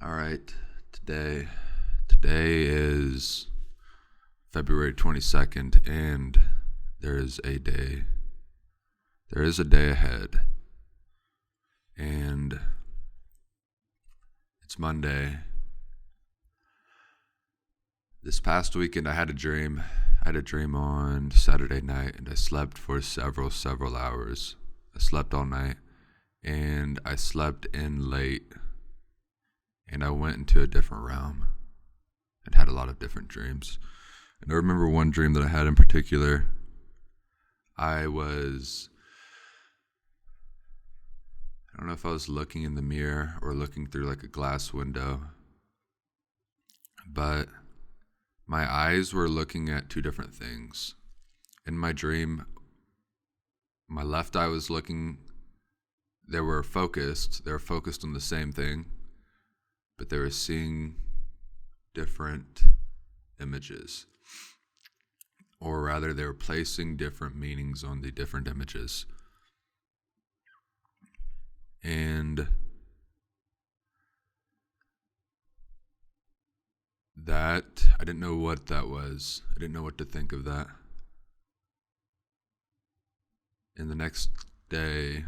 All right, today is February 22nd, and there is a day ahead, and it's Monday. This past weekend I had a dream. I had a dream on Saturday night, and I slept for several hours. I slept all night, and I slept in late, and I went into a different realm and had a lot of different dreams. And I remember one dream that I had in particular. I don't know if I was looking in the mirror or looking through like a glass window, but my eyes were looking at two different things. In my dream, my left eye was looking, they were focused on the same thing, but they were seeing different images. Or rather, they were placing different meanings on the different images. And that, I didn't know what that was. I didn't know what to think of that. And the next day,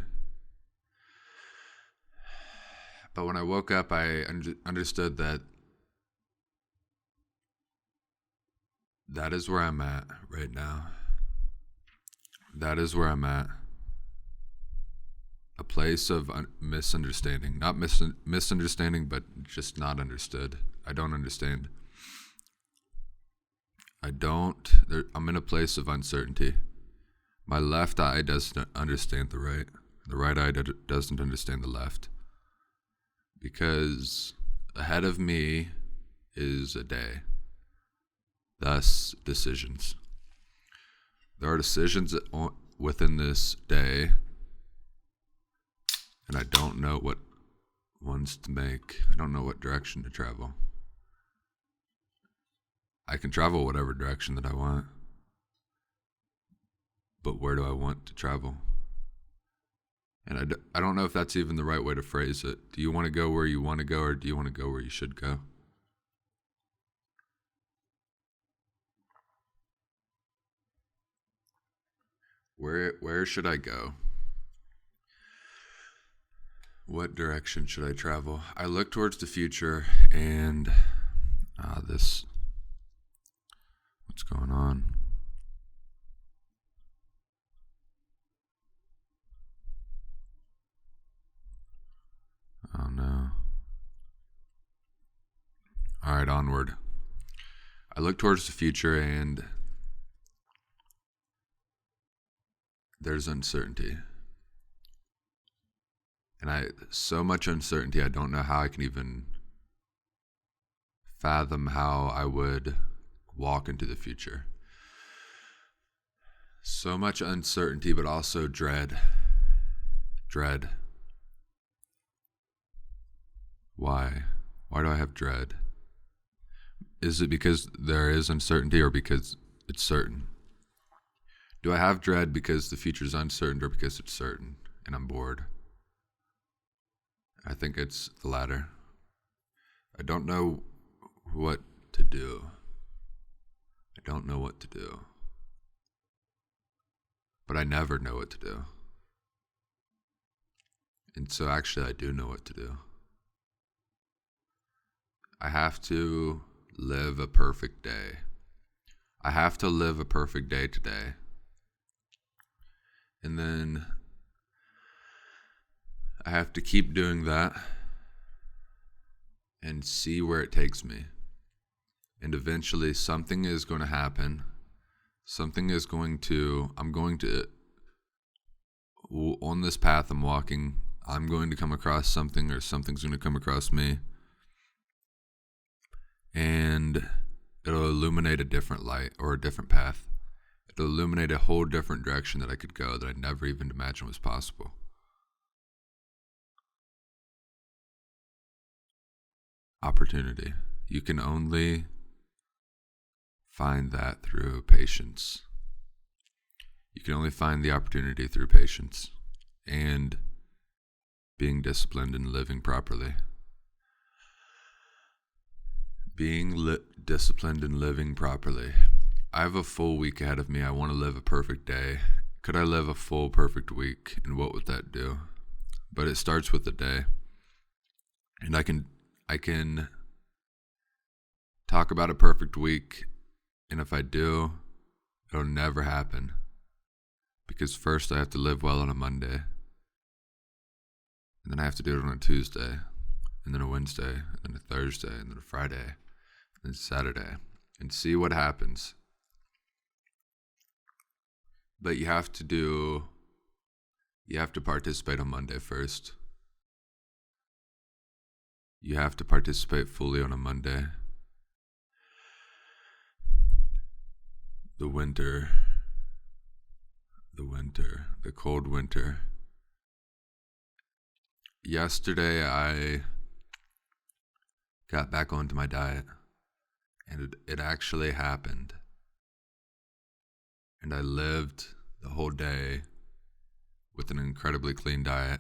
but when I woke up, I understood that is where I'm at right now. That is where I'm at. A place of misunderstanding. Not misunderstanding, but just not understood. I don't understand. I'm in a place of uncertainty. My left eye doesn't understand the right. The right eye doesn't understand the left. Because ahead of me is a day. Thus, decisions. There are decisions within this day, and I don't know what ones to make. I don't know what direction to travel. I can travel whatever direction that I want, but where do I want to travel? And I don't know if that's even the right way to phrase it. Do you want to go where you want to go, or do you want to go where you should go? Where should I go? What direction should I travel? I look towards the future, and what's going on? Oh no. All right, onward. I look towards the future, and there's uncertainty. And so much uncertainty, I don't know how I can even fathom how I would walk into the future. So much uncertainty, but also dread. Dread. Why? Why do I have dread? Is it because there is uncertainty, or because it's certain? Do I have dread because the future is uncertain, or because it's certain and I'm bored? I think it's the latter. I don't know what to do. I don't know what to do. But I never know what to do. And so actually I do know what to do. I have to live a perfect day. I have to live a perfect day today. And then I have to keep doing that and see where it takes me. And eventually something is going to happen. I'm going to, on this path I'm walking, I'm going to come across something, or something's going to come across me. And it'll illuminate a different light, or a different path. It'll illuminate a whole different direction that I could go that I never even imagined was possible. Opportunity. You can only find that through patience. You can only find the opportunity through patience and being disciplined and living properly. being disciplined and living properly. I have a full week ahead of me. I want to live a perfect day. Could I live a full perfect week, and what would that do? But it starts with the day. And I can talk about a perfect week, and if I do, it'll never happen. Because first I have to live well on a Monday, and then I have to do it on a Tuesday, and then a Wednesday, and then a Thursday, and then a Friday, and then Saturday, and see what happens. But you have to participate on Monday first. You have to participate fully on a Monday. The cold winter. Yesterday I got back onto my diet, and it actually happened. And I lived the whole day with an incredibly clean diet,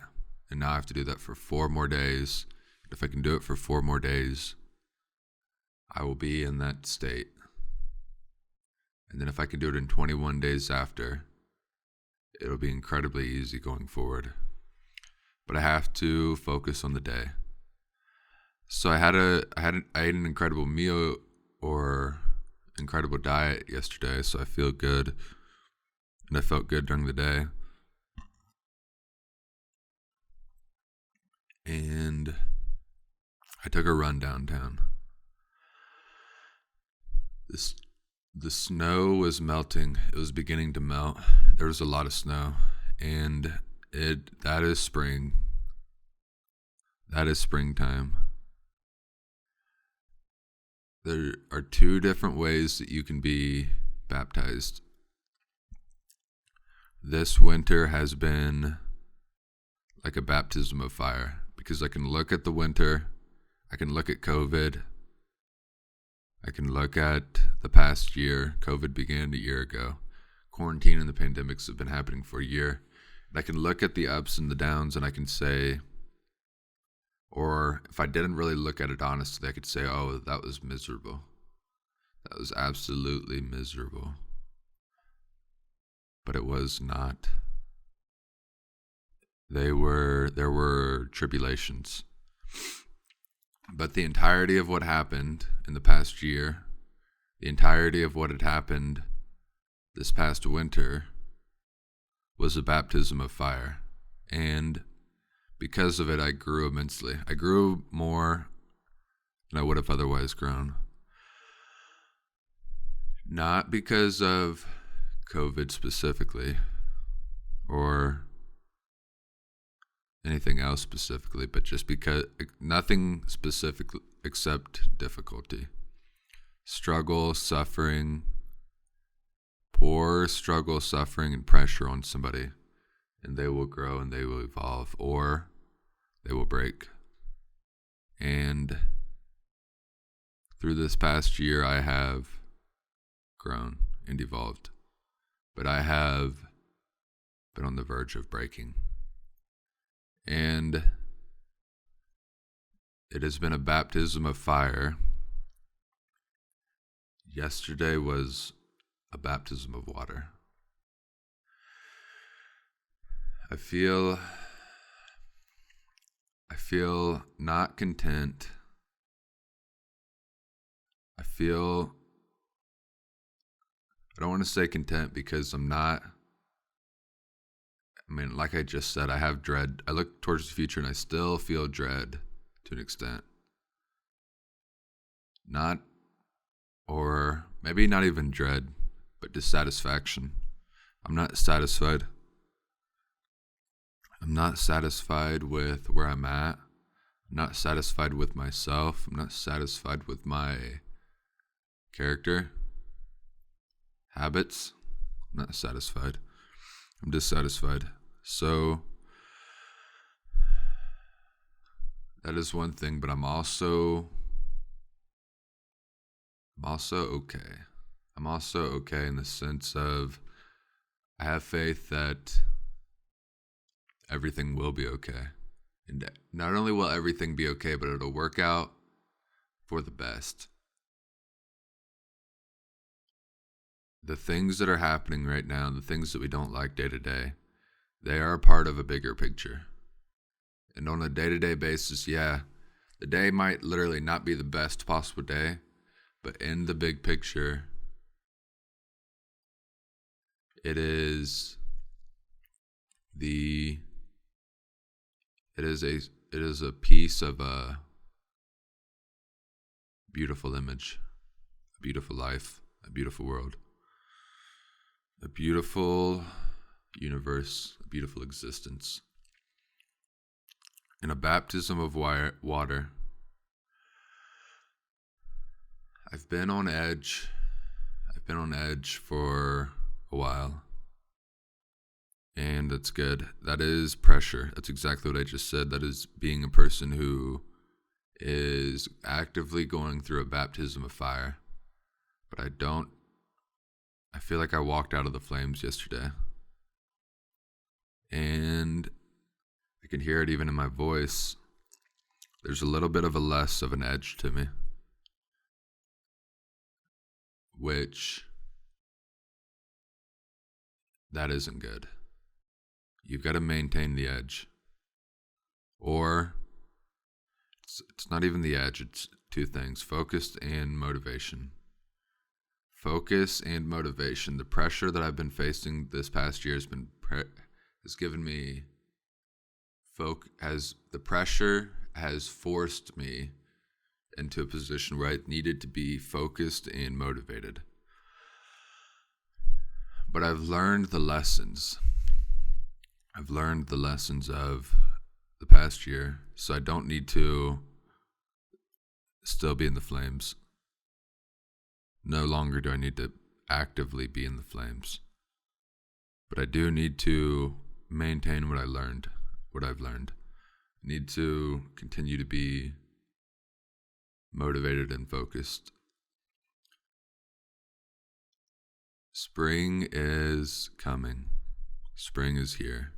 and now I have to do that for 4 more days. If I can do it for 4 more days, I will be in that state. And then if I can do it in 21 days after, it'll be incredibly easy going forward. But I have to focus on the day. So I ate an incredible meal or incredible diet yesterday, so I feel good. And I felt good during the day. And I took a run downtown. The snow was melting. It was beginning to melt. There was a lot of snow, and that is spring. That is springtime. There are 2 different ways that you can be baptized. This winter has been like a baptism of fire, because I can look at the winter, I can look at COVID, I can look at the past year. COVID began a year ago. Quarantine and the pandemics have been happening for a year. And I can look at the ups and the downs, and I can say, or if I didn't really look at it honestly, I could say, oh, that was miserable. That was absolutely miserable. But it was not. There were tribulations. But the entirety of what happened in the past year, the entirety of what had happened this past winter, was a baptism of fire. And because of it, I grew immensely. I grew more than I would have otherwise grown. Not because of COVID specifically, or anything else specifically, but just because nothing specific except difficulty, struggle, suffering, pour struggle, suffering, and pressure on somebody, and they will grow and they will evolve, or they will break. And through this past year, I have grown and evolved, but I have been on the verge of breaking. And it has been a baptism of fire. Yesterday was a baptism of water. I feel not content. I don't want to say content, because I'm not. I mean, like I just said, I have dread. I look towards the future and I still feel dread to an extent. Or maybe not even dread, but dissatisfaction. I'm not satisfied. I'm not satisfied with where I'm at. I'm not satisfied with myself. I'm not satisfied with my character, habits. I'm not satisfied. I'm dissatisfied. So that is one thing, but I'm also okay. I'm also okay in the sense of I have faith that everything will be okay. And not only will everything be okay, but it'll work out for the best. the things that are happening right now, the things that we don't like day to day, they are a part of a bigger picture. And on a day-to-day basis, yeah, the day might literally not be the best possible day, but in the big picture, it is the it is a piece of a beautiful image, a beautiful life, a beautiful world, a beautiful universe, a beautiful existence. In a baptism of water, I've been on edge. I've been on edge for a while. And that's good. That is pressure. That's exactly what I just said. That is being a person who is actively going through a baptism of fire. But I feel like I walked out of the flames yesterday. And I can hear it even in my voice. There's a little bit of a less of an edge to me, which that isn't good. You've got to maintain the edge. Or it's not even the edge, it's two things: focus and motivation. Focus and motivation. The pressure that I've been facing this past year has given me the pressure has forced me into a position where I needed to be focused and motivated. But I've learned the lessons. I've learned the lessons of the past year, so I don't need to still be in the flames. No longer do I need to actively be in the flames. But I do need to maintain what I've learned. I need to continue to be motivated and focused. Spring is coming. Spring is here.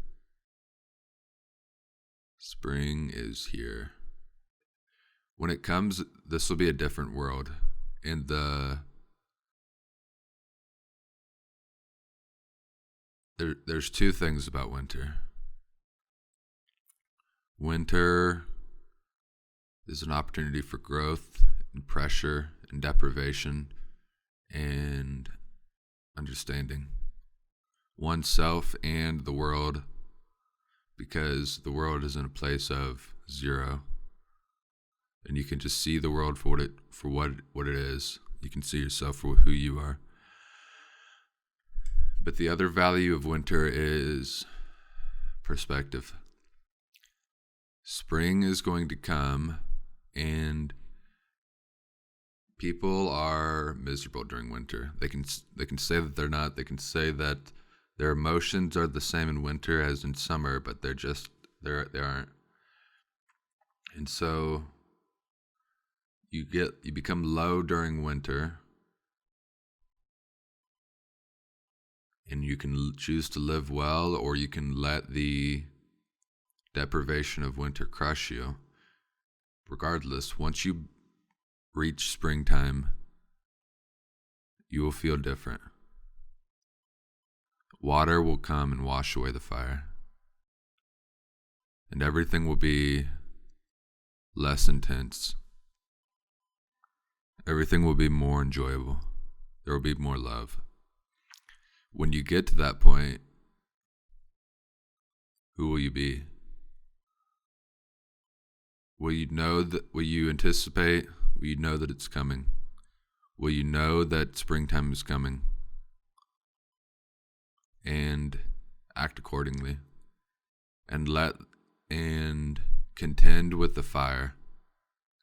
Spring is here. When it comes, this will be a different world. And there's two things about winter. Winter is an opportunity for growth and pressure and deprivation and understanding oneself and the world, because the world is in a place of zero, and you can just see the world for what it is. You can see yourself for who you are. But the other value of winter is perspective. Spring is going to come, and people are miserable during winter. They can say that they're not. They can say that their emotions are the same in winter as in summer, but they aren't. And so you become low during winter, and you can choose to live well, or you can let the deprivation of winter crush you. Regardless, once you reach springtime, you will feel different. Water will come and wash away the fire, and everything will be less intense. Everything will be more enjoyable. There will be more love. When you get to that point, who will you be? Will you anticipate? Will you know that it's coming? Will you know that springtime is coming? And act accordingly. And contend with the fire.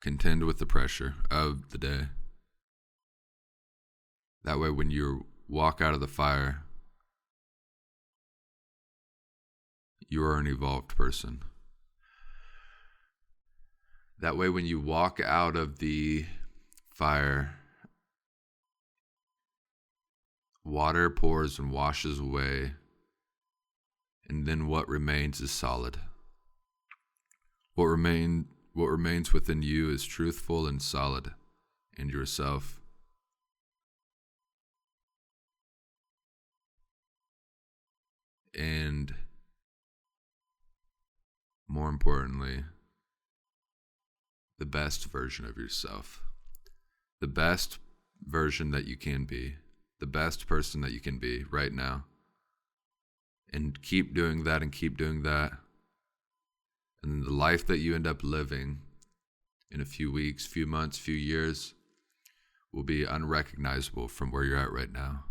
Contend with the pressure of the day. That way when you walk out of the fire, you are an evolved person. That way when you walk out of the fire, water pours and washes away, and then what remains is solid. What remains within you is truthful and solid, and yourself. And more importantly, the best version of yourself, the best version that you can be, the best person that you can be right now. And keep doing that and keep doing that. And the life that you end up living in a few weeks, few months, few years will be unrecognizable from where you're at right now.